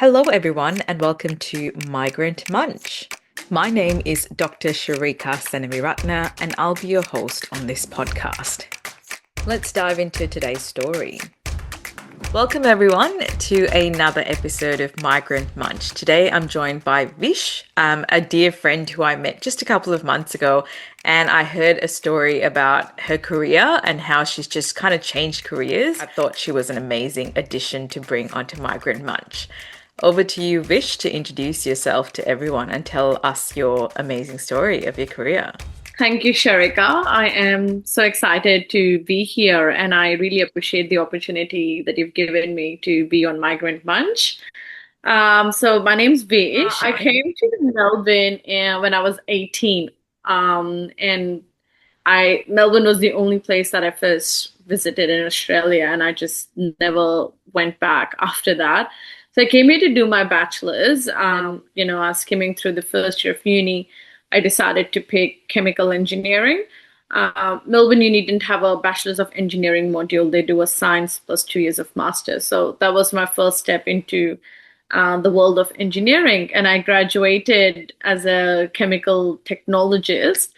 Hello, everyone, and welcome to Migrant Munch. My name is Dr. Sharika Senamiratna, and I'll be your host on this podcast. Let's dive into today's story. Welcome, everyone, to another episode of Migrant Munch. Today, I'm joined by Vish, a dear friend who I met just a couple of months ago, and I heard a story about her career and how she's just kind of changed careers. I thought she was an amazing addition to bring onto Migrant Munch. Over to you, Vish, to introduce yourself to everyone and tell us your amazing story of your career. Thank you, Sharika. I am so excited to be here, and I really appreciate the opportunity that you've given me to be on Migrant Munch. So my name's Vish. I came to Melbourne when I was 18, and Melbourne was the only place that I first visited in Australia, and I just never went back after that. So I came here to do my bachelor's. I was skimming through the first year of uni. I decided to pick chemical engineering. Melbourne Uni didn't have a Bachelor's of Engineering module. They do a science plus 2 years of master's. So that was my first step into the world of engineering. And I graduated as a chemical technologist,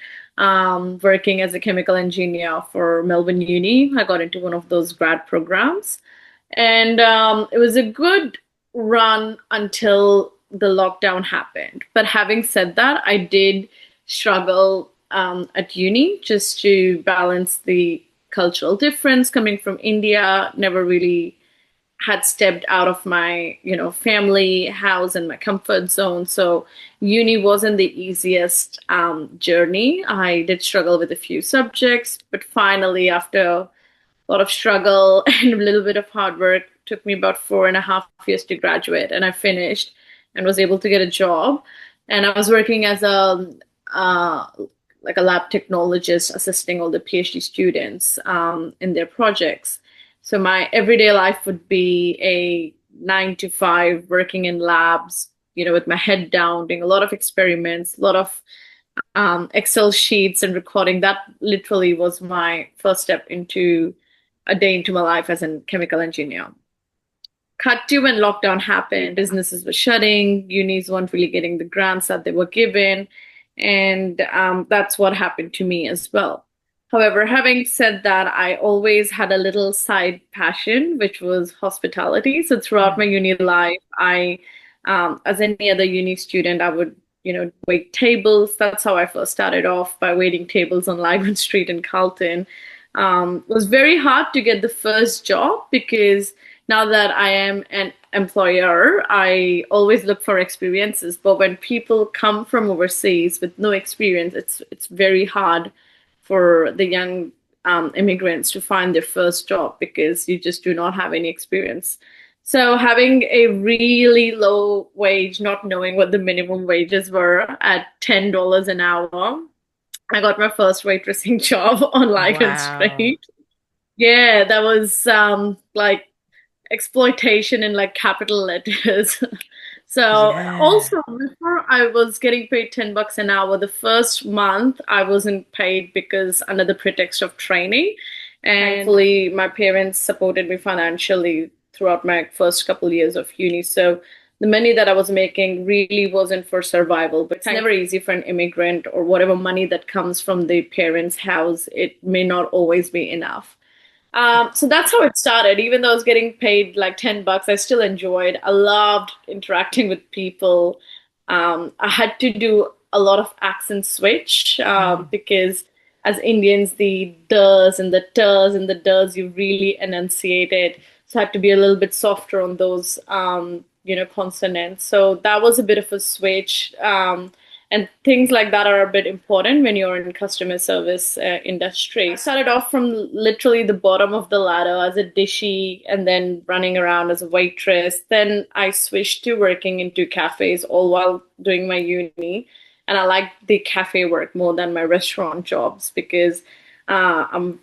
working as a chemical engineer for Melbourne Uni. I got into one of those grad programs. And it was a good run until the lockdown happened. But having said that, I did struggle at uni just to balance the cultural difference coming from India. Never really had stepped out of my, family house and my comfort zone. So uni wasn't the easiest journey. I did struggle with a few subjects, but finally, after a lot of struggle and a little bit of hard work, it took me about 4.5 years to graduate, and I finished and was able to get a job. And I was working as a lab technologist, assisting all the PhD students in their projects. So my everyday life would be a 9 to 5 working in labs, with my head down, doing a lot of experiments, a lot of Excel sheets and recording. That literally was my first step into a day into my life as a chemical engineer. Cut to when lockdown happened, businesses were shutting, unis weren't really getting the grants that they were given, and that's what happened to me as well. However, having said that, I always had a little side passion, which was hospitality. So throughout my uni life, as any other uni student, I would, wait tables. That's how I first started off, by waiting tables on Lygon Street in Carlton. It was very hard to get the first job because now that I am an employer, I always look for experiences. But when people come from overseas with no experience, it's very hard for the young immigrants to find their first job because you just do not have any experience. So having a really low wage, not knowing what the minimum wages were at $10 an hour, I got my first waitressing job on Lygon Street. Yeah, that was like exploitation in like capital letters. So also before I was getting paid $10 an hour, the first month I wasn't paid because under the pretext of training. And thankfully my parents supported me financially throughout my first couple of years of uni. So the money that I was making really wasn't for survival, but it's never easy for an immigrant, or whatever money that comes from the parents' house, it may not always be enough. So that's how it started. Even though I was getting paid like $10, I still enjoyed. I loved interacting with people. I had to do a lot of accent switch because as Indians, the does and the ters and the does, you really enunciated. So I had to be a little bit softer on those, consonants. So that was a bit of a switch. And things like that are a bit important when you're in customer service industry. I started off from literally the bottom of the ladder as a dishy and then running around as a waitress. Then I switched to working into cafes all while doing my uni. And I liked the cafe work more than my restaurant jobs because I'm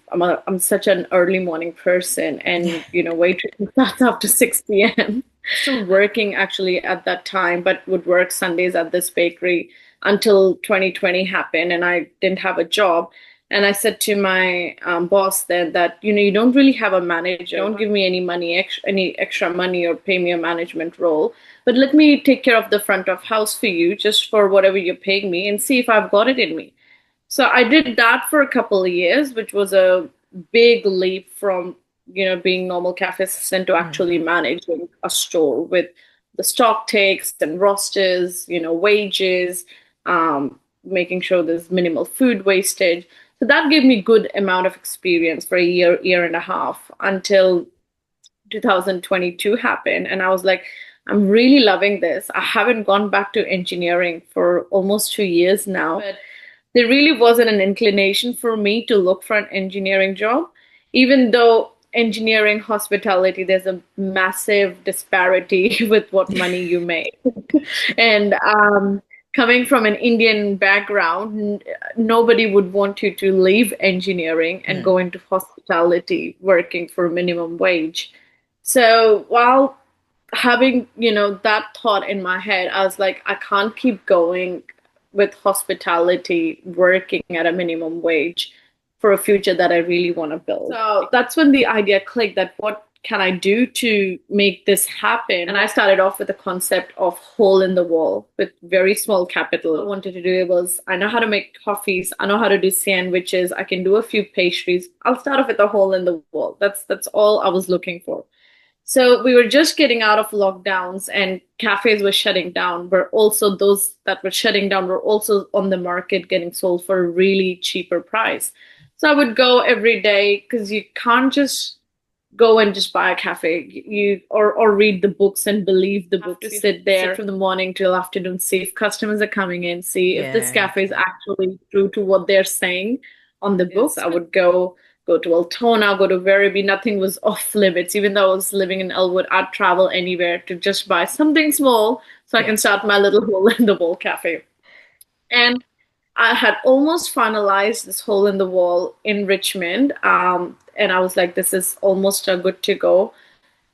such an early morning person, and waitressing starts after 6 p.m. Still working actually at that time, but would work Sundays at this bakery until 2020 happened and I didn't have a job. And I said to my boss then that, you don't really have a manager. Don't give me any money, any extra money or pay me a management role. But let me take care of the front of house for you, just for whatever you're paying me, and see if I've got it in me. So I did that for a couple of years, which was a big leap from, being normal cafe assistant to Mm. actually managing a store with the stock takes and rosters, wages, making sure there's minimal food wastage. So that gave me good amount of experience for a year and a half until 2022 happened. And I was like, I'm really loving this. I haven't gone back to engineering for almost 2 years now. But there really wasn't an inclination for me to look for an engineering job, even though engineering hospitality, there's a massive disparity with what money you make. And coming from an Indian background, nobody would want you to leave engineering and Mm. go into hospitality working for minimum wage. So while having, that thought in my head, I was like, I can't keep going with hospitality working at a minimum wage for a future that I really want to build. So that's when the idea clicked that what can I do to make this happen? And I started off with the concept of hole in the wall with very small capital. What I wanted to do was I know how to make coffees, I know how to do sandwiches, I can do a few pastries. I'll start off with a hole in the wall. That's all I was looking for. So we were just getting out of lockdowns and cafes were shutting down, but also those that were shutting down were also on the market getting sold for a really cheaper price. So I would go every day because you can't just go and just buy a cafe. You or read the books and believe the book. To sit there from the morning till afternoon, see if customers are coming in, see if this Yeah. cafe is actually true to what they're saying on the books. I would go to Altona, go to Werribee. Nothing was off limits. Even though I was living in Elwood, I'd travel anywhere to just buy something small so I Yeah. can start my little hole in the wall cafe. And I had almost finalized this hole in the wall in Richmond. And I was like, this is almost a good to go.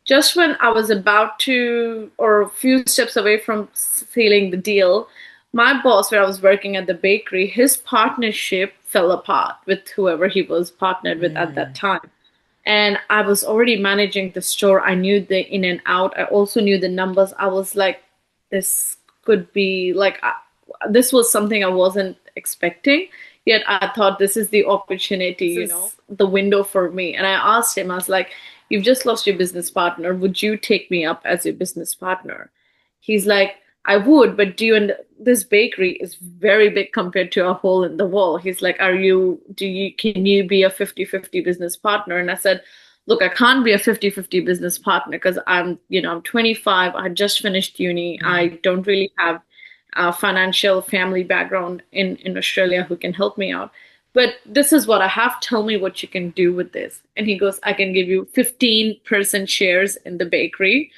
Just when I was about to, or a few steps away from sealing the deal, my boss, where I was working at the bakery, his partnership fell apart with whoever he was partnered with at that Mm. time. And I was already managing the store. I knew the in and out. I also knew the numbers. I was like, this could be like, this was something I wasn't expecting. Yet I thought this is the opportunity, the window for me. And I asked him, I was like, you've just lost your business partner. Would you take me up as your business partner? He's like, I would, but and this bakery is very big compared to a hole in the wall. He's like, can you be a 50-50 business partner? And I said, look, I can't be a 50-50 business partner because I'm 25. I just finished uni. I Mm. don't really have a financial family background in Australia who can help me out. But this is what I have. Tell me what you can do with this. And he goes, I can give you 15% shares in the bakery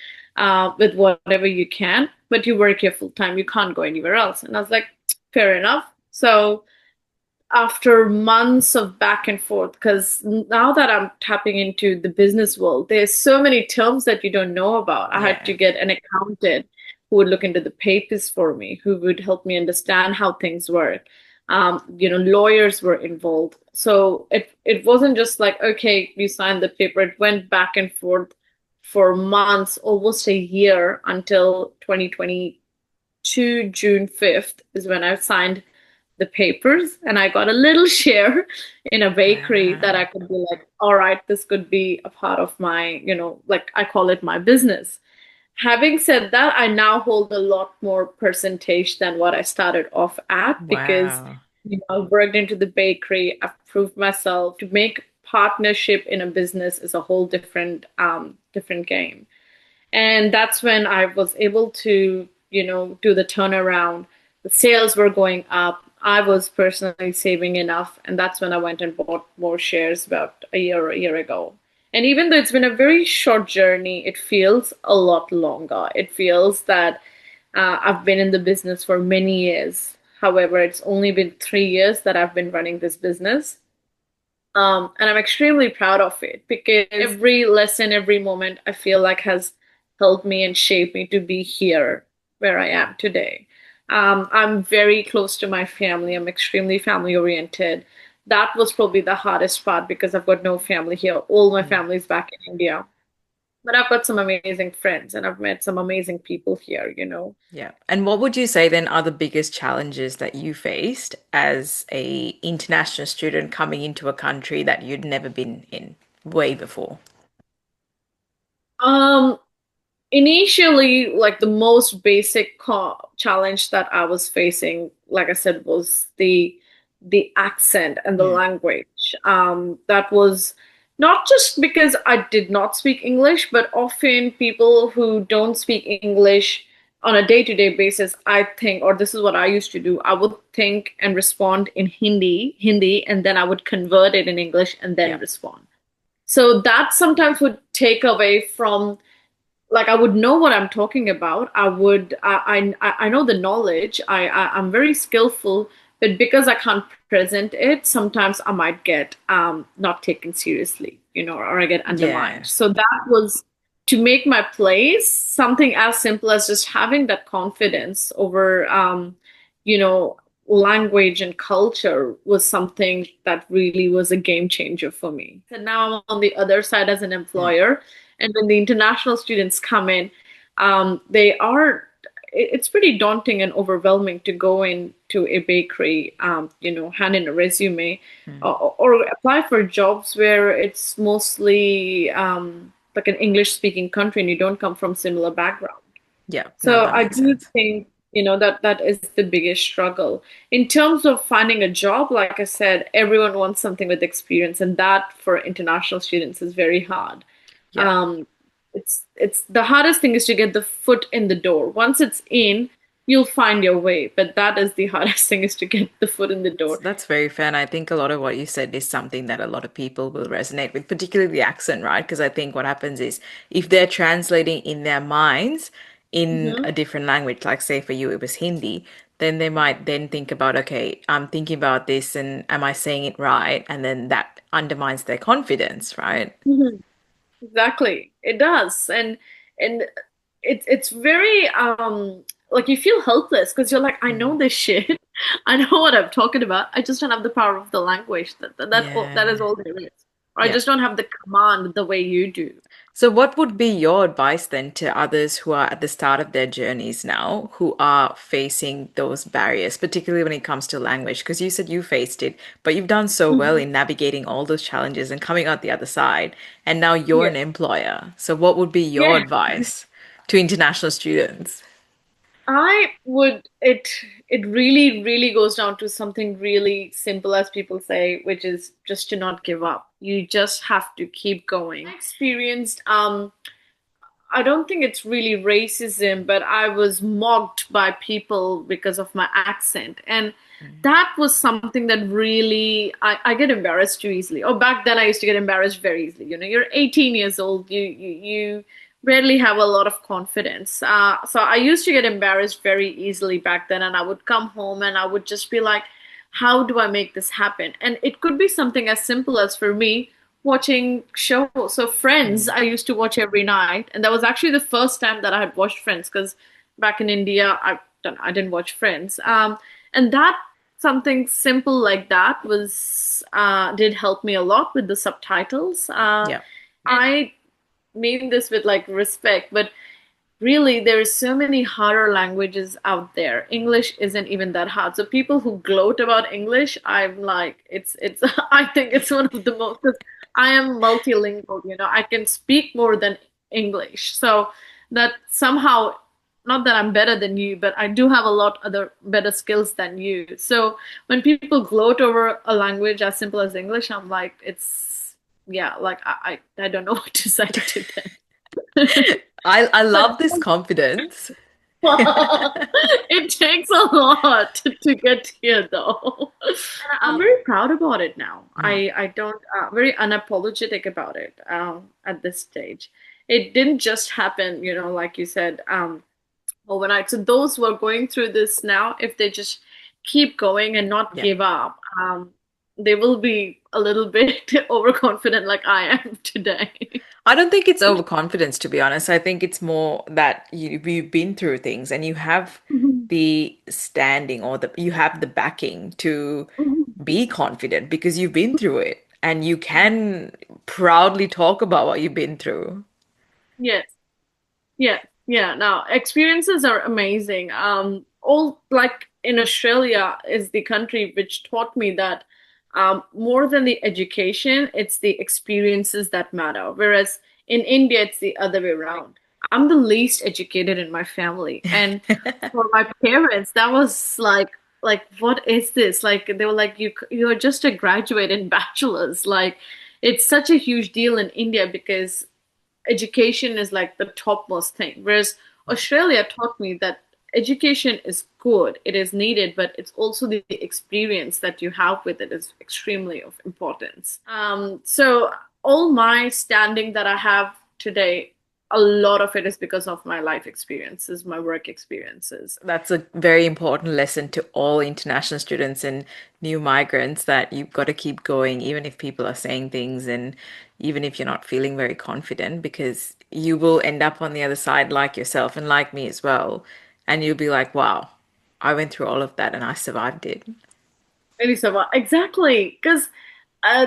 with whatever you can, but you work here full time. You can't go anywhere else. And I was like, fair enough. So after months of back and forth, because now that I'm tapping into the business world, there's so many terms that you don't know about. I had to Yeah. get an accountant who would look into the papers for me, who would help me understand how things work. Lawyers were involved. So it wasn't just like, okay, you signed the paper. It went back and forth for months, almost a year until 2022, June 5th is when I signed the papers and I got a little share in a bakery that I Wow. could be like, all right, this could be a part of my, like I call it my business. Having said that, I now hold a lot more percentage than what I started off at because Wow. I've worked into the bakery, I've proved myself to make partnership in a business is a whole different game. And that's when I was able to, do the turnaround. The sales were going up. I was personally saving enough. And that's when I went and bought more shares about a year ago. And even though it's been a very short journey, it feels a lot longer. It feels that I've been in the business for many years. However, it's only been 3 years that I've been running this business. And I'm extremely proud of it because every lesson, every moment I feel like has helped me and shaped me to be here where I am today. I'm very close to my family. I'm extremely family oriented. that was probably the hardest part because I've got no family here. All my Mm. family is back in India. But I've got some amazing friends and I've met some amazing people here, you know. Yeah. And what would you say then are the biggest challenges that you faced as a international student coming into a country that you'd never been in way before? Um, Initially, like the most basic challenge that I was facing, like I said, was the accent and the Mm. language. That was not just because I did not speak English, but often people who don't speak English on a day-to-day basis, I think, or this is what I used to do, I would think and respond in Hindi, and then I would convert it in English and then Yeah. respond. So that sometimes would take away from, like, I would know what I'm talking about. I know the knowledge. I'm very skillful, but because I can't present it, sometimes I might get not taken seriously, you know, or I get undermined. Yeah. So that was to make my place something as simple as just having that confidence over you know, language and culture was something that really was a game changer for me. And now I'm on the other side as an Mm. employer, and when the international students come in, they are, it's pretty daunting and overwhelming to go into a bakery, you know, hand in a resume, Mm. or apply for jobs where it's mostly like an English speaking country and you don't come from similar background. Yeah. No, So that I makes do sense. think, you know, that that is the biggest struggle. In terms of finding a job, like I said, everyone wants something with experience, and that for international students is very hard. Yeah. Um, it's the hardest thing is to get the foot in the door. Once it's in, you'll find your way, but that is the hardest thing is to get the foot in the door. That's very fair. And I think a lot of what you said is something that a lot of people will resonate with, particularly the accent, right? Because I think what happens is if they're translating in their minds in Hmm. a different language, like say for you it was Hindi, then they might then think about, okay, I'm thinking about this and am I saying it right? And then that undermines their confidence, right? Exactly. It does. And it's very like you feel helpless because you're like, I know Mm. this shit. I know what I'm talking about. I just don't have the power of the language. That is Yeah. all there is. Or I Yeah. just don't have the command the way you do. So, what would be your advice then to others who are at the start of their journeys now, who are facing those barriers, particularly when it comes to language? Because you said you faced it, but you've done so well Mhm. in navigating all those challenges and coming out the other side, and now you're Yeah. an employer. So, what would be your Yeah. advice to international students? I would it really really goes down to something really simple as people say, which is just to not give up. You just have to keep going. I experienced I don't think it's really racism, but I was mocked by people because of my accent. And Mm. that was something that really, I get embarrassed too easily. Or back then I used to get embarrassed very easily. You know, you're 18 years old, you rarely have a lot of confidence. So I used to get embarrassed very easily back then, and I would come home and I would just be like, how do I make this happen? And it could be something as simple as for me watching shows. So Friends, Mm. I used to watch every night, and that was actually the first time that I had watched Friends because back in India, I didn't watch Friends. And that something simple like that was did help me a lot with the subtitles. Yeah. I mean this with like respect, but really there's so many harder languages out there. English isn't even that hard. So people who gloat about English, I'm like, it's I think it's one of the most, 'cause I am multilingual, you know, I can speak more than English. So that somehow, not that I'm better than you, but I do have a lot other better skills than you. So when people gloat over a language as simple as English, I'm like, it's, yeah, like I don't know what to say to them. I But love this confidence. it takes a lot to get here, though. And I'm very proud about it now. Mm. I don't very unapologetic about it at this stage. It didn't just happen, you know, like you said, overnight. So those who are going through this now, if they just keep going and not Yeah. give up, they will be a little bit overconfident, like I am today. I don't think it's overconfidence, to be honest. I think it's more that you've been through things and you have Mhm. the standing or you have the backing to be confident because you've been through it and you can proudly talk about what you've been through. Yes. Yeah, yeah. Now, experiences are amazing. All like in Australia is the country which taught me that more than the education, it's the experiences that matter. Whereas in India, it's the other way around. I'm the least educated in my family, and for my parents, that was like, what is this? Like they were like, you're just a graduate in bachelor's. Like, it's such a huge deal in India because education is like the topmost thing. Whereas Australia taught me that education is good, it is needed, but it's also the experience that you have with it is extremely of importance. So all my standing that I have today, a lot of it is because of my life experiences, my work experiences. That's a very important lesson to all international students and new migrants that you've got to keep going, even if people are saying things and even if you're not feeling very confident, because you will end up on the other side like yourself and like me as well. And you'll be like, wow, I went through all of that and I survived it. Maybe so. Exactly. Because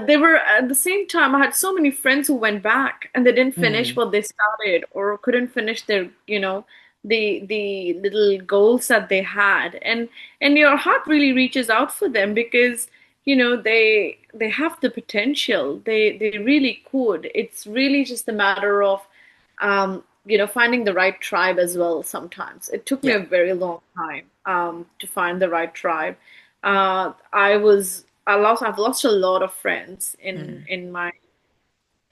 they were at the same time, I had so many friends who went back and they didn't finish Mm, what they started or couldn't finish their, the little goals that they had. And your heart really reaches out for them because, they have the potential. They really could. It's really just a matter of finding the right tribe as well sometimes. It took me yeah. a very long time to find the right tribe. I've lost a lot of friends in Mm, in my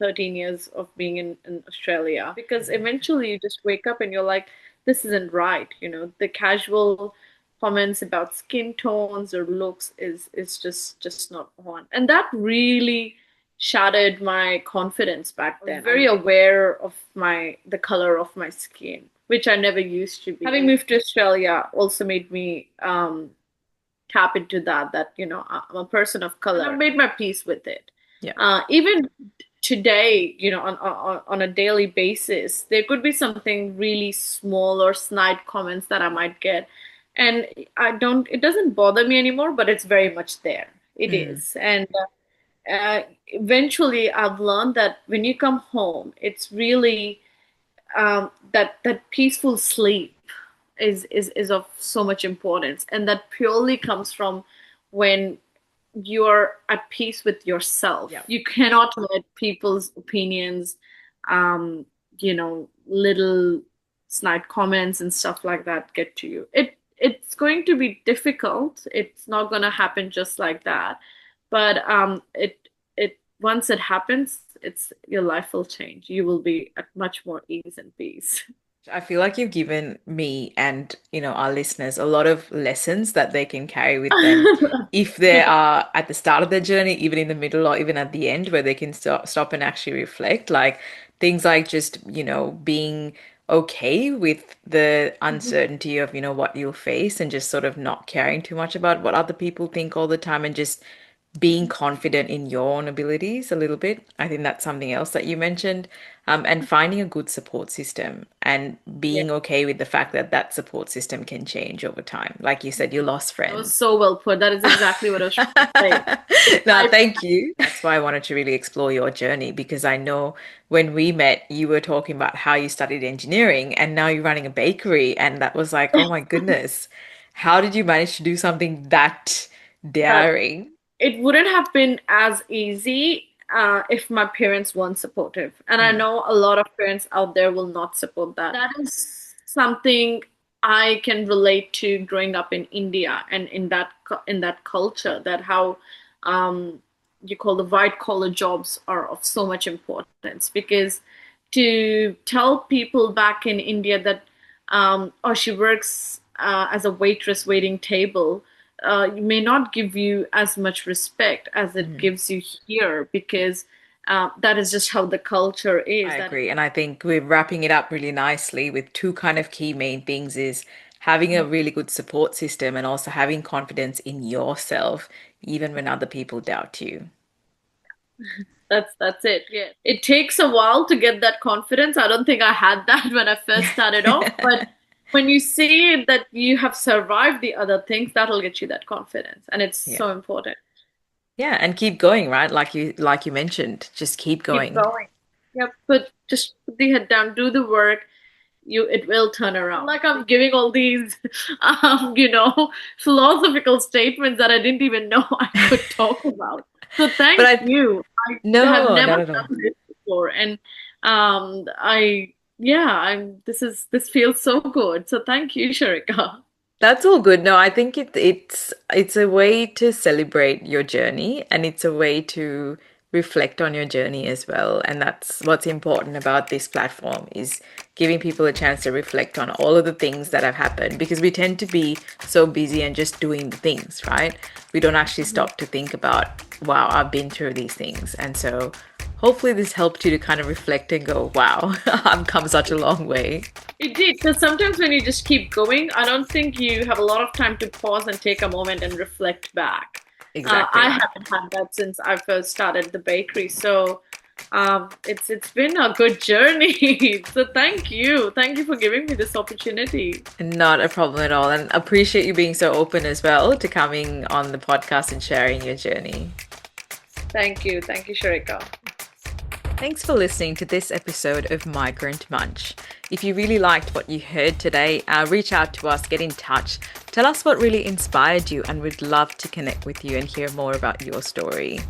13 years of being in Australia because eventually you just wake up and you're like, this isn't right. The casual comments about skin tones or looks is just not on. And that really shattered my confidence back then. I was very aware of the color of my skin, which I never used to be. Having moved to Australia also made me tap into that I'm a person of color. And I've made my peace with it. yeah. Even today, on a daily basis, there could be something really small or snide comments that I might get, and it doesn't bother me anymore, but it's very much there. It Mm, is, and eventually, I've learned that when you come home, it's really that peaceful sleep is of so much importance, and that purely comes from when you're at peace with yourself. yeah. You cannot let people's opinions, little snide comments and stuff like that get to you. It's going to be difficult. It's not going to happen just like that, but it once it happens, it's your life will change. You will be at much more ease and peace. I feel like you've given me and, our listeners a lot of lessons that they can carry with them if they are at the start of their journey, even in the middle or even at the end where they can stop and actually reflect. Like things like just, being okay with the uncertainty of, what you'll face and just sort of not caring too much about what other people think all the time and just being confident in your own abilities a little bit. I think that's something else that you mentioned. And finding a good support system and Yeah. being okay with the fact that that support system can change over time. Like you said, you lost That was friends. so well put. That is exactly what I was trying to say. No, I, thank you. That's why I wanted to really explore your journey because I know when we met, you were talking about how you studied engineering and now you're running a bakery. And that was like, oh my goodness, how did you manage to do something that that daring? it wouldn't have been as easy if my parents weren't supportive. And I Mm, know a lot of parents out there will not support that. That is something I can relate to growing up in India and in that culture, that how you call the white collar jobs are of so much importance because to tell people back in India that oh, she works as a waitress waiting table may not give you as much respect as it mm. gives you here because that is just how the culture is. I agree. And I think we're wrapping it up really nicely with two kind of key main things is having a really good support system and also having confidence in yourself, even when other people doubt you. That's it. Yeah. It takes a while to get that confidence. I don't think I had that when I first started off, but when you see that you have survived the other things, that'll get you that confidence. And it's Yeah. so important. Yeah, and keep going, right? Like you mentioned, just keep Keep going. going. Yep, but just put the head down, do the work. It will turn around. Like I'm giving all these, philosophical statements that I didn't even know I could talk about. So But thank I you. I have no, never not at all. done this before, and I yeah, this feels so good. So thank you, Sharika. That's all good. No, I think it's a way to celebrate your journey and it's a way to reflect on your journey as well. And that's what's important about this platform is giving people a chance to reflect on all of the things that have happened because we tend to be so busy and just doing the things, right? We don't actually stop to think about, wow, I've been through these things. And so hopefully this helped you to kind of reflect and go, wow, I've come such a long way. It did, because sometimes when you just keep going, I don't think you have a lot of time to pause and take a moment and reflect back. Exactly I right. haven't had that since I first started the bakery, so it's been a good journey. So thank you for giving me this opportunity. Not a problem at all. And appreciate you being so open as well to coming on the podcast and sharing your journey. Thank you, Sharika. Thanks for listening to this episode of Migrant Munch. If you really liked what you heard today, reach out to us, get in touch, tell us what really inspired you, and we'd love to connect with you and hear more about your story.